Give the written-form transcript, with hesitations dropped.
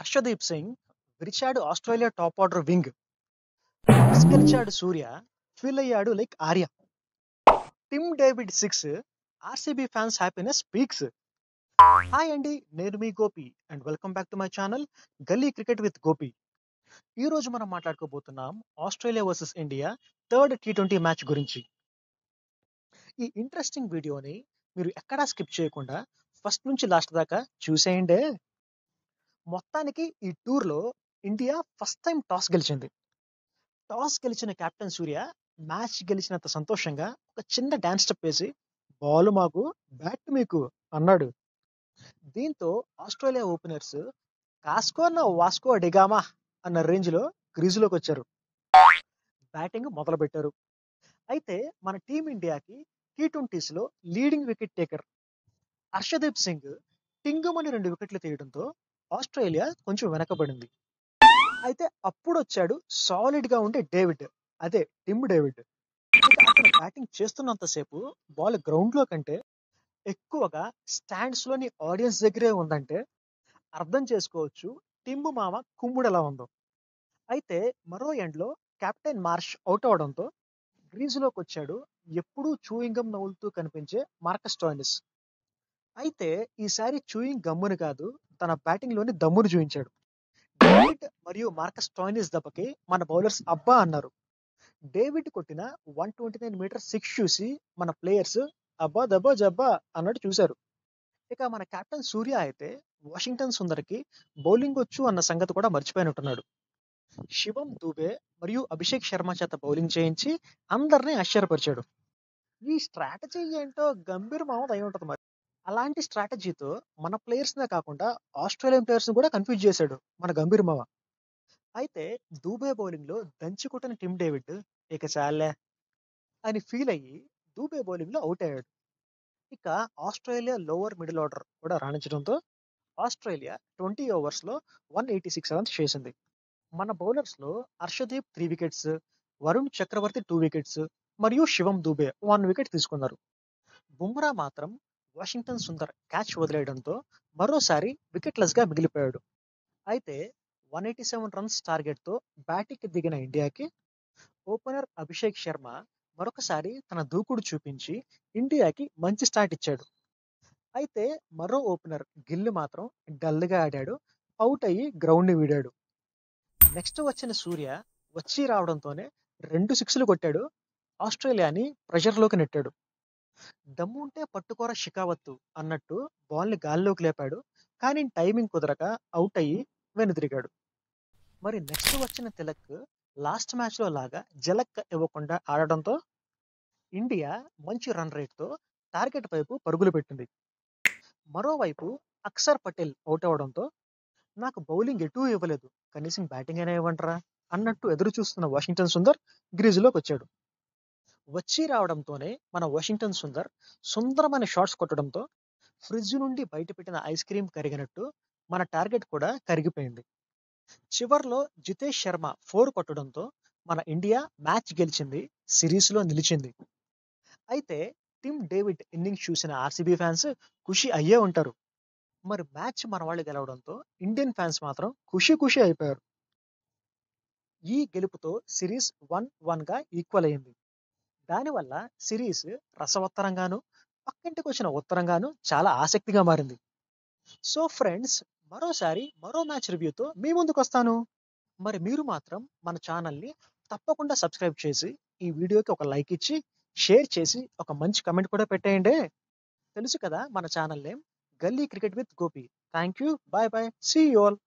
హర్షదీప్ సింగ్ విరిచాడు Australia top order wing. Toss గెలిచాడు Surya, feel అయ్యాడు like Arya. Tim David 6, RCB fans happiness peaks. Hi అండి, నేను మీ Gopi and welcome back to my channel gully cricket with Gopi. ఈ రోజు మనం మాట్లాడుకోబోతున్నాం ఆస్ట్రేలియా వర్సెస్ ఇండియా థర్డ్ టీ20 మ్యాచ్ గురించి. ఈ ఇంట్రెస్టింగ్ వీడియోని మీరు ఎక్కడా స్కిప్ చేయకుండా ఫస్ట్ నుంచి లాస్ట్ దాకా చూసేయండి. మొత్తానికి ఈ టూర్లో ఇండియా ఫస్ట్ టైం టాస్ గెలిచింది. టాస్ గెలిచిన కెప్టెన్ సూర్య మ్యాచ్ గెలిచినంత సంతోషంగా ఒక చిన్న డాన్స్ స్టెప్ వేసి బాల్ మాకు బ్యాట్ మీకు అన్నాడు. దీంతో ఆస్ట్రేలియా ఓపెనర్స్ కాస్కోన వాస్కో డిగామా అన్న రేంజ్లో క్రీజులోకి వచ్చారు, బ్యాటింగ్ మొదలు పెట్టారు. అయితే మన టీమిండియాకి టీ20స్లో leading wicket taker Harshdeep Singh టింగుమని 2 వికెట్లు తీయడంతో ఆస్ట్రేలియా కొంచెం వెనకబడింది. అయితే అప్పుడు వచ్చాడు సాలిడ్ గా ఉండే డేవిడ్, అదే టిమ్ డేవిడ్. ఇక అతను బ్యాటింగ్ చేస్తున్నంతసేపు బాల్ గ్రౌండ్ లో కంటే ఎక్కువగా స్టాండ్స్ లోని ఆడియన్స్ దగ్గరే ఉందంటే అర్థం చేసుకోవచ్చు టిమ్ మామ కుమ్ముడు ఎలా ఉందో. అయితే మరో ఎండ్ లో కెప్టెన్ మార్ష్ అవుట్ అవడంతో గ్రీజులోకి వచ్చాడు ఎప్పుడూ చూయింగం నవ్వులుతూ కనిపించే మార్కస్ స్టోయినిస్. అయితే ఈసారి చూయింగ్ గమ్ముని కాదు, తన బ్యాటింగ్ లోని దమ్మును చూపించాడు. డేవిడ్ మరియు మార్కస్ స్టోయినిస్ దెబ్బకి మన బౌలర్స్ అబ్బా అన్నారు. డేవిడ్ కొట్టిన 129 మీటర్ 6 చూసి మన ప్లేయర్స్ అబ్బా దబ్బా జబ్బా అన్నట్టు చూశారు. ఇక మన కెప్టెన్ సూర్య అయితే వాషింగ్టన్ సుందర్కి బౌలింగ్ వచ్చు అన్న సంగతి కూడా మర్చిపోయినట్టున్నాడు. శివం దూబే మరియు అభిషేక్ శర్మ చేత బౌలింగ్ చేయించి అందరినీ ఆశ్చర్యపరిచాడు. ఈ స్ట్రాటజీ ఏంటో గంభీర్ మామూలు అయి ఉంటుంది. మరి అలాంటి స్ట్రాటజీతో మన ప్లేయర్స్ నే కాకుండా ఆస్ట్రేలియన్ ప్లేయర్స్ కూడా కన్ఫ్యూజ్ చేశాడు మన గంభీర్ మామ. అయితే దూబే బౌలింగ్ లో దంచి కొట్టిన టిమ్ డేవిడ్ ఇక చాలే అని ఫీల్ అయ్యి దూబే బౌలింగ్ లో అవుట్ అయ్యాడు. ఇక ఆస్ట్రేలియా లోవర్ మిడిల్ ఆర్డర్ కూడా రాణించడంతో ఆస్ట్రేలియా 20 ఓవర్స్ లో 186 రన్స్ చేసింది. మన బౌలర్స్ లో హర్షదీప్ 3 వికెట్స్, వరుణ్ చక్రవర్తి 2 వికెట్స్ మరియు శివం దూబే 1 వికెట్ తీసుకున్నారు. బుమ్రా మాత్రం వాషింగ్టన్ సుందర్ క్యాచ్ వదిలేయడంతో మరోసారి వికెట్లెస్ గా మిగిలిపోయాడు. అయితే 187 రన్స్ టార్గెట్ తో బ్యాటింగ్ దిగిన ఇండియాకి ఓపెనర్ అభిషేక్ శర్మ మరొకసారి తన దూకుడు చూపించి ఇండియాకి మంచి స్టార్ట్ ఇచ్చాడు. అయితే మరో ఓపెనర్ గిల్ మాత్రం డల్ గా ఆడాడు, అవుట్ అయ్యి గ్రౌండ్ ని వీడాడు. నెక్స్ట్ వచ్చిన సూర్య వచ్చి రావడంతోనే 2 సిక్స్లు కొట్టాడు, ఆస్ట్రేలియాని ప్రెషర్ లోకి నెట్టాడు. దమ్ముంటే పట్టుకోర షికావత్తు అన్నట్టు బాల్ ని గాల్లోకి లేపాడు, కానీ టైమింగ్ కుదరక అవుట్ అయ్యి వెనుదిరిగాడు. మరి నెక్స్ట్ వచ్చిన తిలక్ లాస్ట్ మ్యాచ్ లో లాగా జలక్ ఇవ్వకుండా ఆడడంతో ఇండియా మంచి రన్ రేట్ తో టార్గెట్ వైపు పరుగులు పెట్టింది. మరోవైపు అక్షర్ పటేల్ అవుట్ అవడంతో నాకు బౌలింగ్ ఎటూ ఇవ్వలేదు, కనీసం బ్యాటింగ్ అయినా ఇవ్వంటారా అన్నట్టు ఎదురు చూస్తున్న వాషింగ్టన్ సుందర్ గ్రీజులోకి వచ్చాడు. వచ్చి రావడంతోనే మన వాషింగ్టన్ సుందర్ సుందరమైన షాట్స్ కొట్టడంతో ఫ్రిడ్జ్ నుండి బయట పెట్టిన ఐస్ క్రీమ్ కరిగినట్టు మన టార్గెట్ కూడా కరిగిపోయింది. చివర్లో జితేష్ శర్మ 4 కొట్టడంతో మన ఇండియా మ్యాచ్ గెలిచింది, సిరీస్ లో నిలిచింది. అయితే టిమ్ డేవిడ్ ఇన్నింగ్స్ చూసిన ఆర్సీబీ ఫ్యాన్స్ ఖుషి అయ్యే ఉంటారు. మరి మ్యాచ్ మన వాళ్ళు గెలవడంతో ఇండియన్ ఫ్యాన్స్ మాత్రం ఖుషి ఖుషి అయిపోయారు. ఈ గెలుపుతో సిరీస్ 1-1 గా ఈక్వల్ అయింది. దానివల్ల సిరీస్ రసవత్తరంగాను పక్కింటికి వచ్చిన ఉత్తరంగాను చాలా ఆసక్తిగా మారింది. సో ఫ్రెండ్స్, మరోసారి మరో మ్యాచ్ రివ్యూతో మీ ముందుకు వస్తాను. మరి మీరు మాత్రం మన ఛానల్ని తప్పకుండా సబ్స్క్రైబ్ చేసి ఈ వీడియోకి ఒక లైక్ ఇచ్చి షేర్ చేసి ఒక మంచి కమెంట్ కూడా పెట్టేయండి. తెలుసు కదా మన channel name gully cricket with Gopi. Thank you, bye bye, see you all.